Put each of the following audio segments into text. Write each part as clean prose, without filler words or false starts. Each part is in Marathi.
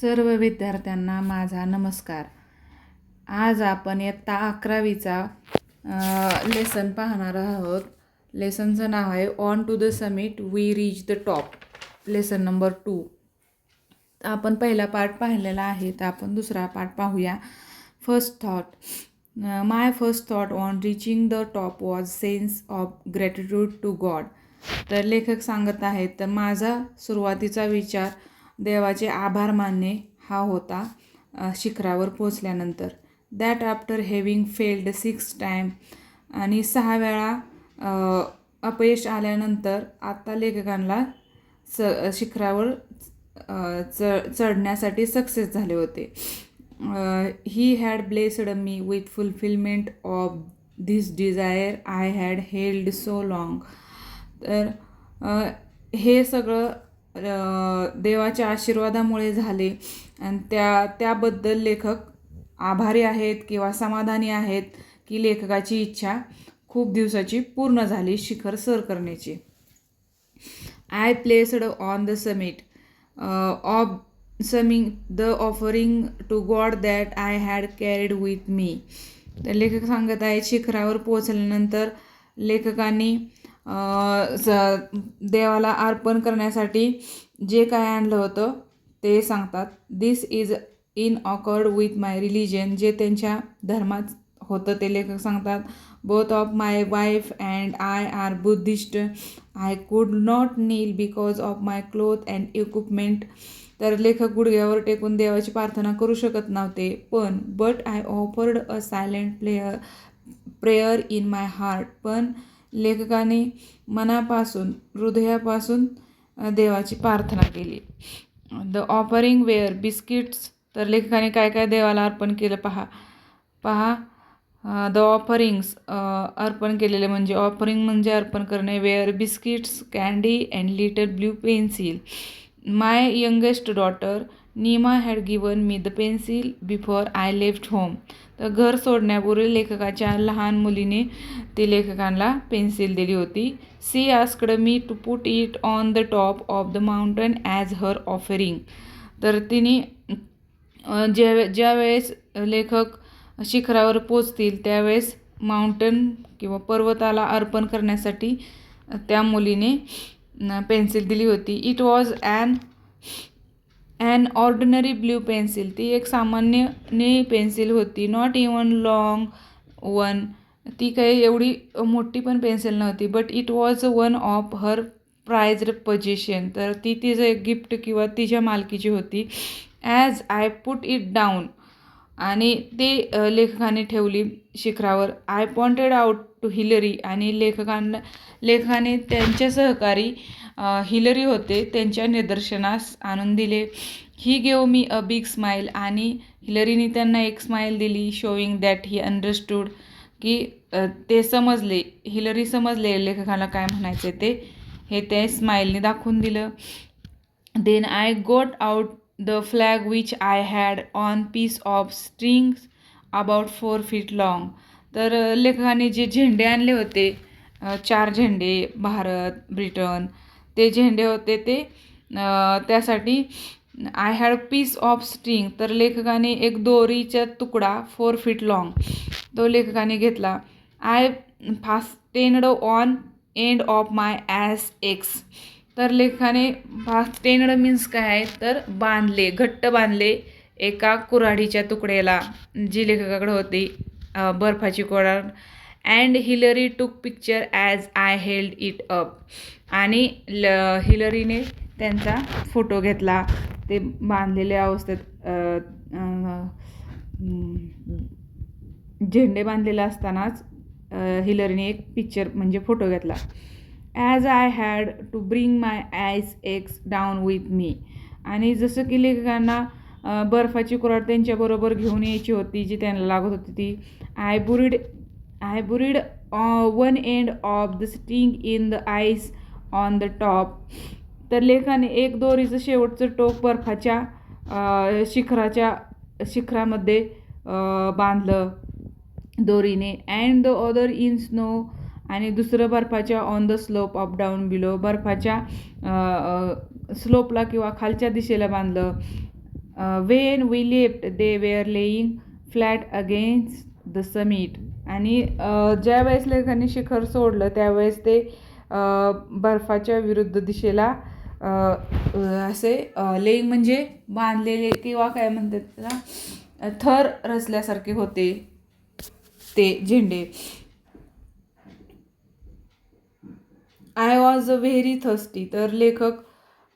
सर्व विद्यार्थ्यांना माझा नमस्कार. आज आपण इयत्ता 11वीचा लेसन पाहणार आहोत. लेसनचं नाव आहे on to the summit we reach the top, lesson number 2. आपण पहिला पार्ट पाहिलेला आहे, तर आपण दुसरा पार्ट पाहूया. First thought. My first thought on reaching the top was sense of gratitude to God. तर लेखक सांगत आहेत, तर माझा सुरुवातीचा विचार देवाचे आभार मानणे हा होता शिखरावर पोचल्यानंतर. That after having failed 6 time, आणि 6 वेळा अपयश आल्यानंतर आता लेखकांना शिखरावर चढण्यासाठी सक्सेस झाले होते. He had blessed me with fulfilment of this desire I had held so long. तर हे सगळं देवाच्या आशीर्वादामुळे झाले, आणि त्याबद्दल लेखक आभारी आहेत किंवा समाधानी आहेत की लेखकाची इच्छा खूप दिवसाची पूर्ण झाली शिखर सर करण्याची. I placed on the summit of something the offering to God that I had carried with me. तर लेखक सांगत आहेत, शिखरावर पोचल्यानंतर लेखकांनी देवाला अर्पण करण्यासाठी जे काय आणलं होतं ते सांगतात. This is in accord with my religion. जे त्यांच्या धर्मात होतं ते लेखक सांगतात. Both of my wife and I are Buddhist. I could not kneel because of my cloth and equipment. तर लेखक गुडघ्यावर टेकून देवाची प्रार्थना करू शकत नव्हते, पण but I offered a silent prayer in my heart. पण लेखकाने मनापासून, हृदयापासून देवाची प्रार्थना केली. The offering were biscuits. तर लेखकाने काय काय देवाला अर्पण केलं पहा. द ऑफरिंग्स, अर्पण केलेले म्हणजे ऑफरिंग म्हणजे अर्पण करणे. Were biscuits, candy and little blue pencil. My youngest daughter Neema had given me the pencil before I left home. तर घर सोडण्यापूर्वी लेखकाच्या लहान मुलीने ती लेखकांना पेन्सिल दिली होती. She asked me to put it on the top of the mountain as her offering. तर तिने ज्या वेळेस लेखक शिखरावर पोचतील त्यावेळेस माउंटन किंवा पर्वताला अर्पण करण्यासाठी त्या मुलीने पेन्सिल दिली होती. It was an ordinary blue pencil. ती एक सामान्य पेन्सिल होती. Not even long one. ती काही एवढी मोठी पण पेन्सिल नव्हती. But it was one of her prized possession. तर ती तिचं एक गिफ्ट किंवा तिच्या मालकीची होती. As I put it down, आणि ती लेखकाने ठेवली शिखरावर. I pointed out to Hillary. आणि लेखकाने त्यांचे सहकारी हिलरी होते त्यांच्या निदर्शनास आणून दिले. ही gave me a big smile. आणि हिलरीने त्यांना एक स्माईल दिली. शोईंग दॅट ही अंडरस्टूड, की ते समजले, हिलरी समजले लेखकाला काय म्हणायचे ते, हे त्या स्माईलने दाखवून दिलं. Then I got out the flag which I had on piece of strings about 4 feet long. तर लेखकाने जे झेंडे आणले होते, 4 झेंडे, भारत, ब्रिटन, ते झेंडे होते ते त्यासाठी I had piece of string. तर लेखकाने एक दोरीचा तुकडा 4 feet लाँग तो लेखकाने घेतला. I fastened on end of my ice axe. तर लेखकाने फास्टेन्ड मीन्स काय आहे, तर बांधले, घट्ट बांधले एका कुऱ्हाडीच्या तुकड्याला जी लेखकाकडे होती, बर्फाची कुऱ्हाड. अँड हिलरी टूक picture as I held it up. आणि हिलरीने त्यांचा फोटो घेतला. ते बांधलेल्या अवस्थेत झेंडे बांधलेले असतानाच हिलरीने एक पिक्चर म्हणजे फोटो घेतला. As I had to bring my ice axe down with me. आणि जसं की लेखकांना बर्फाची कुऱ्हाड त्यांच्याबरोबर घेऊन यायची होती जी त्यांना लागत होती ती. I buried one end of the string in the ice on the top. तर लेखकाने एक दोरीचं शेवटचं टोक बर्फाच्या शिखरामध्ये बांधलं दोरीने. And the other in snow. आणि दुसरं बर्फाच्या on the slope of down below. बर्फाच्या स्लोपला किंवा खालच्या दिशेला बांधलं. When we left they were laying flat against the summit. आणि ज्या वेळेस लेखकांनी शिखर सोडलं त्यावेळेस ते बर्फाच्या विरुद्ध दिशेला असे लेईंग म्हणजे बांधलेले किंवा काय म्हणतात त्याला थर रचल्यासारखे होते ते झेंडे. I was very thirsty. तर लेखक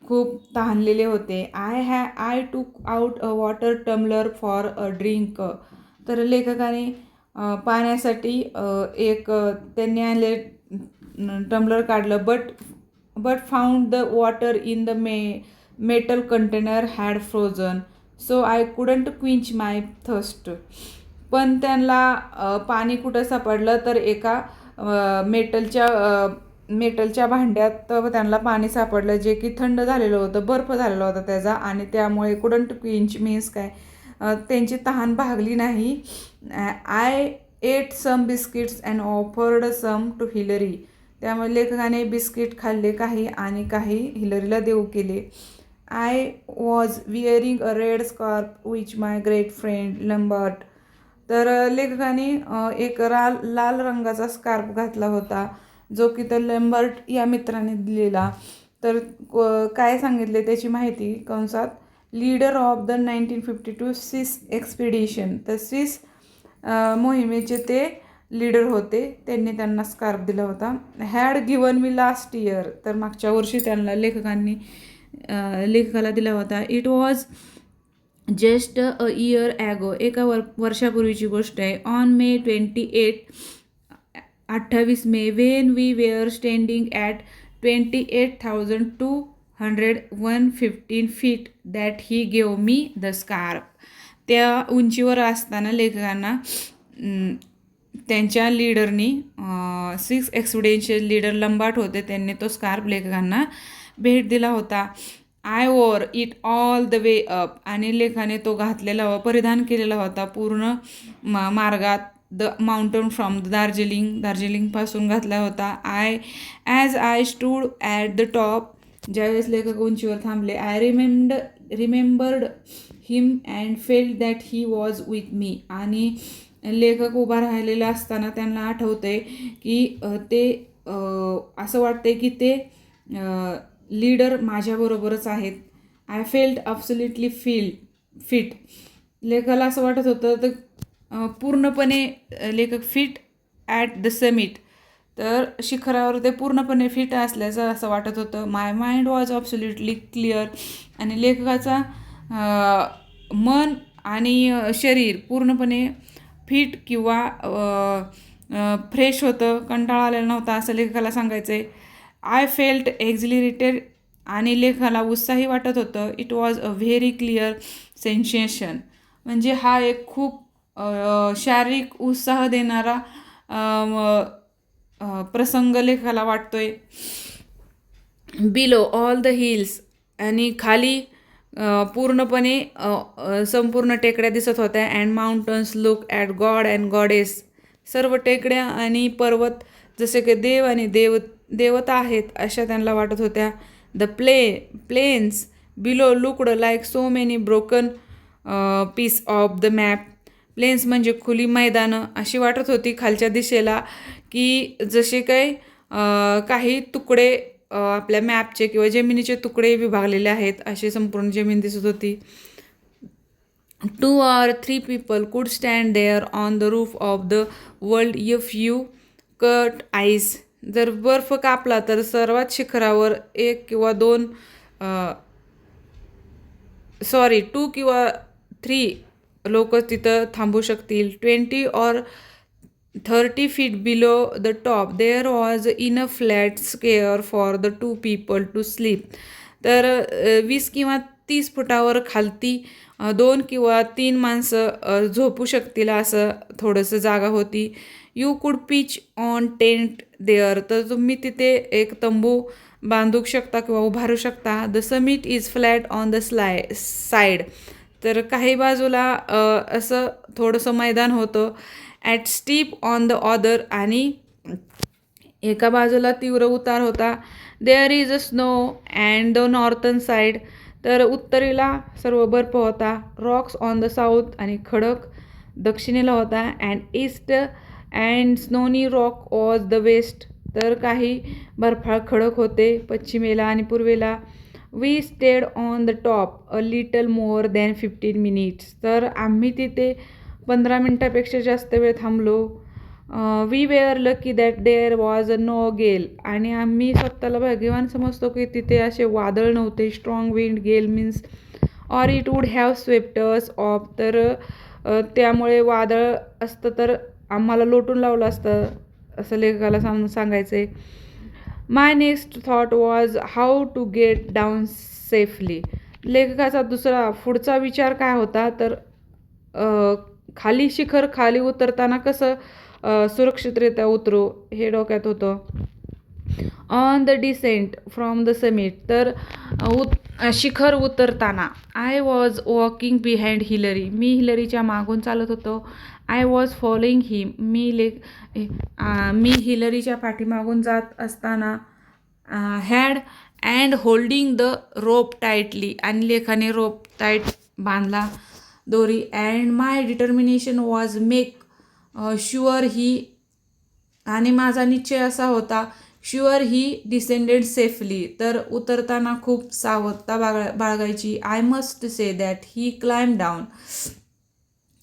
खूप तहानलेले होते. I took out a water tumbler for a drink. तर लेखकाने पाण्यासाठी एक त्यांनी आणले टम्बलर काढलं. But found the water in the metal container had frozen so I couldn't quench my thirst. पण त्यांना पाणी कुठं सापडलं तर एका मेटलच्या भांड्यात त्यांना पाणी सापडलं जे की थंड झालेलं होतं, बर्फ झालेला होता त्याचा. आणि त्यामुळे कुडंट क्विंच मीन्स काय, त्यांची तहान भागली नाही. I ate some biscuits and offered some to Hillary. त्यामुळे लेखकाने बिस्किट खाल्ले काही आणि काही हिलरीला देऊ केले. I was wearing a red scarf which my great friend Lambert. तर लेखकाने एक लाल रंगाचा स्कार्फ घातला होता जो की तर लंबार्ट या मित्राने दिलेला. तर काय सांगितले त्याची माहिती कंसात, leader of the 1952 Swiss expedition. तर स्विस मोहिमेचे ते लीडर होते, त्यांनी त्यांना स्कार्फ दिला होता. Had given me last year. तर मागच्या वर्षी त्यांना लेखकाला दिला होता. It was just a year ago. एका वर्षापूर्वीची गोष्ट आहे. On May 28, 28 May, when we were standing at 28,215 feet that he gave me the scarf. त्या उंचीवर असताना लेखकांना त्यांच्या लीडरनी स्विस एक्सपिडिशन लीडर लंबार्ट होते, त्यांनी तो स्कार्फ लेखकांना भेट दिला होता. I war it all the way up. आणि लेखकाने तो घातलेला परिधान केलेला होता पूर्ण मार्गात. द माउंटन फ्रॉम द दार्जिलिंगपासून घातला होता. As I stood at the top. ज्यावेळेस लेखक उंचीवर थांबले, I remembered him and felt that he was with me. आणि लेखक उभा राहिलेला असताना त्यांना आठवतंय की ते असं वाटतंय की ते लीडर माझ्याबरोबरच आहेत. I felt absolutely fit. लेखकाला असं वाटत होतं तर पूर्णपणे लेखक फिट ॲट द समिट. तर शिखरावर ते पूर्णपणे फिट असल्याचं असं वाटत होतं. माय माइंड वॉज ॲब्सोल्युटली क्लिअर. आणि लेखकाचा मन आणि शरीर पूर्णपणे फिट किंवा फ्रेश होतं, कंटाळा आलेला नव्हता असं लेखकाला सांगायचं आहे. I felt exhilarated. आणि लेखकाला उत्साही वाटत होतं. It was a very clear sensation. म्हणजे हा एक खूप शारीरिक उत्साह देणारा प्रसंग लेखकाला वाटतोय. Below all the hills. आणि खाली पूर्णपणे संपूर्ण टेकड्या दिसत होत्या. And mountains look at God and goddess. सर्व टेकड्या आणि पर्वत जसे की देव आणि देवता आहेत अशा त्यांना वाटत होत्या. The plains below looked like so many broken piece of the map. Plains म्हणजे खुली मैदानं अशी वाटत होती खालच्या दिशेला की जसे काही तुकडे आपल्या मॅपचे किंवा जमिनीचे तुकडे विभागलेले आहेत अशी संपूर्ण जमीन दिसत होती. 2 or 3 people could stand there on the roof of the world if you cut ice. जर बर्फ कापला तर सर्वात शिखरावर 2 किंवा 3 लोक तिथं थांबू शकतील. 20 or 30 feet below the top there was enough flat square for the 2 people to sleep. तर 20 किंवा 30 फुटावर खालती 2 किंवा 3 माणसं झोपू शकतील असं थोडंसं जागा होती. यू कुड पिच ऑन टेंट देअर. तर तुम्ही तिथे एक तंबू बांधू शकता किंवा उभारू शकता. The summit is flat on the side. तर काही बाजूला असं थोडंसं मैदान होतं. At steep on the other. आणि एका बाजूला तीव्र उतार होता. There is a snow and the northern side. तर उत्तरेला सर्व बर्फ होता, रॉक्स ऑन द साऊथ आणि खडक दक्षिणेला होता, and east and snowy rock was the west, तर काही बर्फाळ खडक होते पश्चिमेला आणि पूर्वेला. We stayed on the top a little more than 15 minutes, तर आम्ही तिथे 15 मिनटापेक्षा जास्त वेळ थांबलो. We were lucky that there was a no gale, आणि आम्ही स्वतःला भाग्यवान समजतो की तिथे असे वादळ नव्हते. Strong wind gale means or it would have swept us off, तर त्यामुळे वादळ असतं तर आम्हाला लोटून लावलं असतं असं लेखकाला सांगायचं आहे. My next thought was how to get down safely, लेखकाचा पुढचा विचार काय होता तर शिखर खाली उतरताना कसं सुरक्षितरित्या उतरू हे डोक्यात होतं. On the descent from the summit, तर शिखर उतरताना I was walking behind Hillary, मी हिलरीच्या मागून चालत होतो. आय वॉज फॉलोइंग हिम, मी हिलरीच्या पाठीमागून जात असताना. Had and holding the rope tightly, आणि लेखाने रोप टाईट बांधला दोरी. And my determination was make sure he, आणि माझा निश्चय असा होता शुअर ही डिसेंडेड सेफली, तर उतरताना खूप सावधता बाळगायची. I must say that he climb down,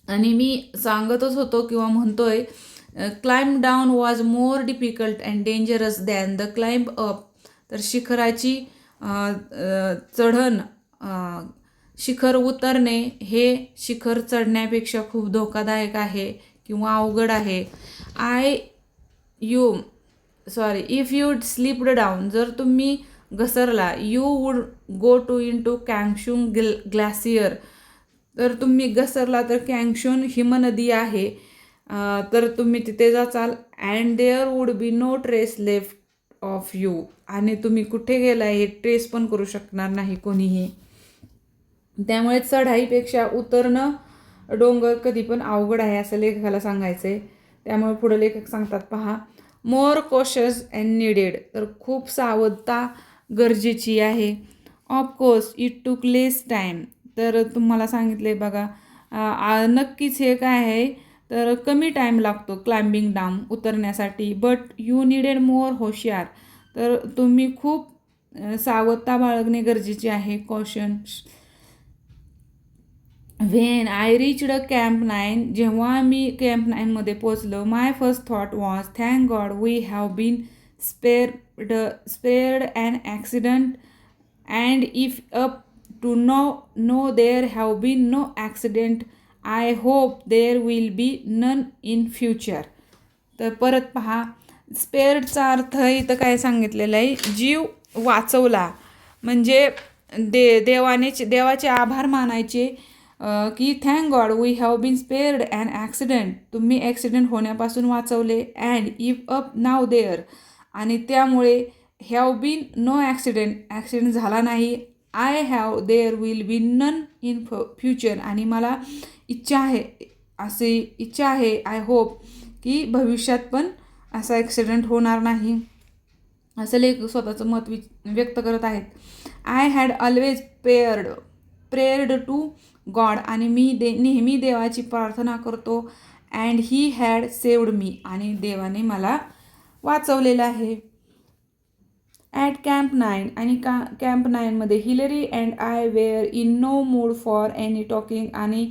आणि मी सांगतच होतो किंवा म्हणतोय climb down was more difficult and dangerous than the climb up, तर शिखर उतरणे हे शिखर चढण्यापेक्षा खूप धोकादायक आहे किंवा अवघड आहे. इफ यू स्लिप्ड डाऊन, जर तुम्ही घसरला, you would go to Kangshung glacier, तर तुम्ही घसरला तर कॅंगशुन हिमनदी आहे, तर तुम्ही तिथे जाचाल. And there would be no trace left of you, आणि तुम्ही कुठे गेलाय हे ट्रेस पण करू शकणार नाही कोणीही. त्यामुळे चढाईपेक्षा उतरणं डोंगर कधी पण अवघड आहे असं लेखकाला सांगायचं आहे. त्यामुळे पुढे लेखक सांगतात पहा, मोर कॉशियस अँड नीडेड, तर खूप सावधता गरजेची आहे. Of course it took less time, तर तुम्हाला सांगितले बघा नक्कीच हे काय आहे तर कमी टाईम लागतो क्लाइम्बिंग डाऊन उतरण्यासाठी. बट यू नीडेड मोर होशियार, तर तुम्ही खूप सावधता बाळगणे गरजेचे आहे, caution. When I reached camp 9, जेव्हा मी कॅम्प 9मध्ये पोचलो. My first thought was thank God we have been spared an accident, and if up to now there have been no accident, I hope there will be none in future. तर परत पहा, स्पेअर्डचा अर्थ इथं काय सांगितलेलं आहे, जीव वाचवला, म्हणजे देवाचे आभार मानायचे की thank God we have been spared an accident, तुम्ही ॲक्सिडेंट होण्यापासून वाचवले. And if up now there, आणि त्यामुळे हॅव बीन नो ॲक्सिडेंट झाला नाही. I have there will be none in future, आणि मला इच्छा आहे आय होप की भविष्यात पण असा ॲक्सिडेंट होणार नाही, असं लेखक स्वतःचं मत व्यक्त करत आहेत. I had always prayed to God, आणि मी नेहमी देवाची प्रार्थना करतो. And he had saved me, आणि देवाने मला वाचवलेलं आहे. ॲट कॅम्प 9, आणि कॅम्प 9मध्ये Hillary and I were in no mood for any talking, आणि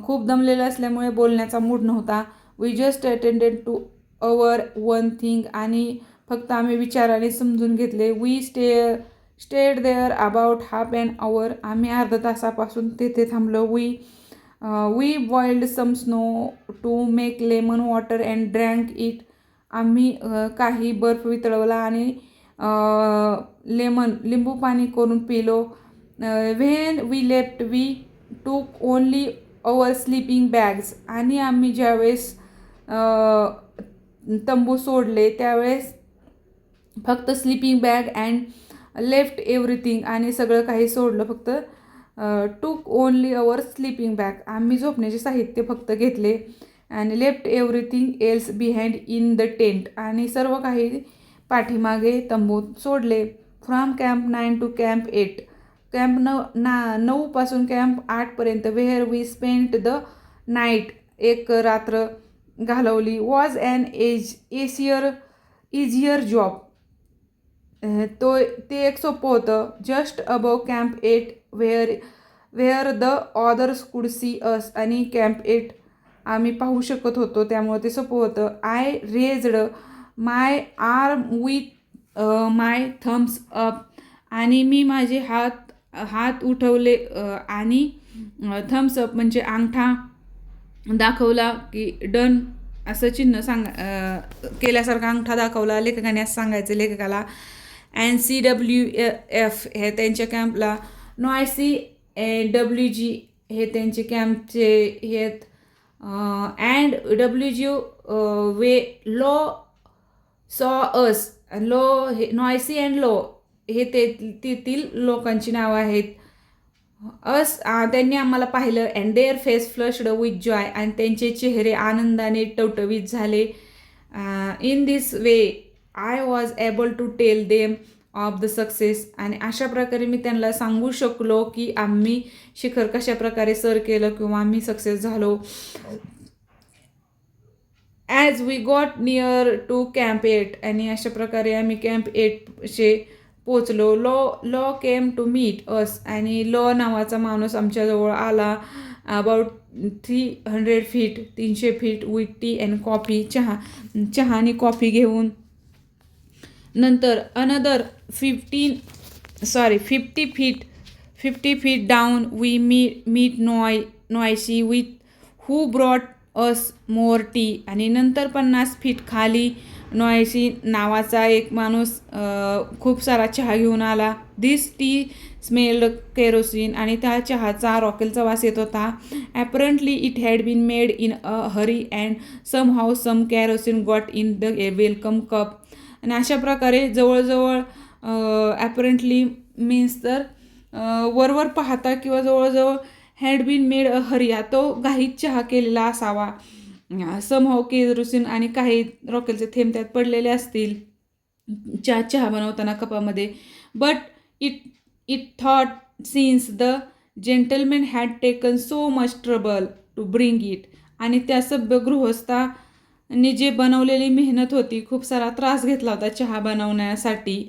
खूप दमलेलं असल्यामुळे बोलण्याचा मूड नव्हता. We just attended to our one thing, आणि फक्त आम्ही विचाराने समजून घेतले. We stayed there about half an hour, आम्ही अर्धा तासापासून तेथे थांबलो. We boiled some snow to make lemon water and drank it, आम्ही काही बर्फ वितळवला आणि लिंबू पाणी करून पिलो. When we left we took only our sleeping bags, आणि आम्ही ज्यावेळेस तंबू सोडले त्यावेळेस फक्त sleeping bag and left everything, आणि सगळं काही सोडलं, फक्त टूक ओनली अवर स्लीपिंग बॅग, आम्ही झोपण्याचे साहित्य फक्त घेतले. आणि left everything else behind in the tent, आणि सर्व काही पाठीमागे तंबूत सोडले. From camp 9 to camp 8, camp 9 camp 8पर्यंत where we spent the night, एक रात्र घालवली, वॉज ॲन इझियर जॉब, ते एक सोपं होतं. Just above camp 8 where the others could see us, आणि कॅम्प 8 आम्ही पाहू शकत होतो, त्यामुळे ते सोपं होतं. I raised my arm with my thumbs up, आणि मी माझे हात उठवले आणि थम्स अप म्हणजे अंगठा दाखवला, की डन असं चिन्ह केल्यासारखा अंगठा दाखवला. लेखकाने असं सांगायचं लेखकाला. NCWF हे त्यांच्या कॅम्पला, नॉयसी WG हे त्यांचे कॅम्पचे हे आहेत, अँड WG वे लो सॉ अस, लो हे नॉयसी अँड लो हे तेथील लोकांची नावं आहेत. त्यांनी आम्हाला पाहिलं. And their face flushed with joy, आणि त्यांचे चेहरे आनंदाने टवटवीत झाले. In this way I was able to tell them of the success, आणि अशा प्रकारे मी त्यांना सांगू शकलो की आम्ही शिखर कशा प्रकारे सर केलं किंवा आम्ही सक्सेस झालो. As we got near to camp 8, आणि अशा प्रकारे आम्ही कॅम्प 8 पोचलो. Lowe came to meet us, आणि लॉ नावाचा माणूस आमच्याजवळ आला. About 300 feet 300 feet with tea and coffee, चहा आणि कॉफी घेऊन. नंतर another 50 feet down we meet Noyce with who brought us more tea, आणि नंतर 50 फीट खाली नॉयसी नावाचा एक माणूस खूप सारा चहा घेऊन आला. दिस टी स्मेल्ड केरोसिन, आणि त्या चहाचा रॉकेलचा वास येत होता. Apparently it had been made in a hurry and somehow some kerosene got in the welcome cup, आणि अशा प्रकारे जवळजवळ ॲपरंटली मीन्स तर वरवर पाहता किंवा जवळजवळ had been made a hurry, तो घाईत चहा केलेला असावा. समहाऊ केरोसिन, आणि काही रॉकेलचे थेंब त्यात पडलेले असतील चहा बनवताना कपामध्ये. But it thought since the gentleman had taken so much trouble to bring it, आणि त्या सभ्य गृहस्थाने जे बनवलेली मेहनत होती, खूप सारा त्रास घेतला होता चहा बनवण्यासाठी,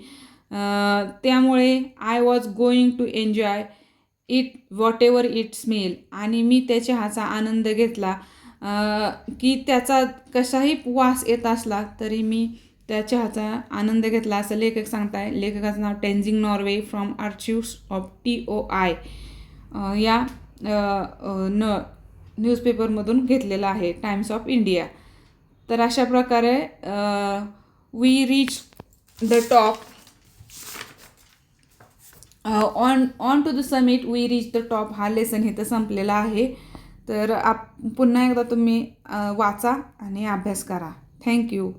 त्यामुळे I was going to enjoy it whatever it smell, आणि मी त्या चहाचा आनंद घेतला, की त्याचा कसाही वास येत असला तरी मी त्या चहाचा आनंद घेतला, असं लेखक सांगताय. लेखकाचं नाव Tenzing Norway, from आर्चिव्स of TOI या न्यूजपेपरमधून घेतलेला आहे, टाइम्स ऑफ इंडिया. तर अशा प्रकारे we reach the top, on to the summit we reach the top, हा लेसन इथं संपलेला आहे. तर पुन्हा एकदा तुम्ही वाचा आणि अभ्यास करा. थँक्यू.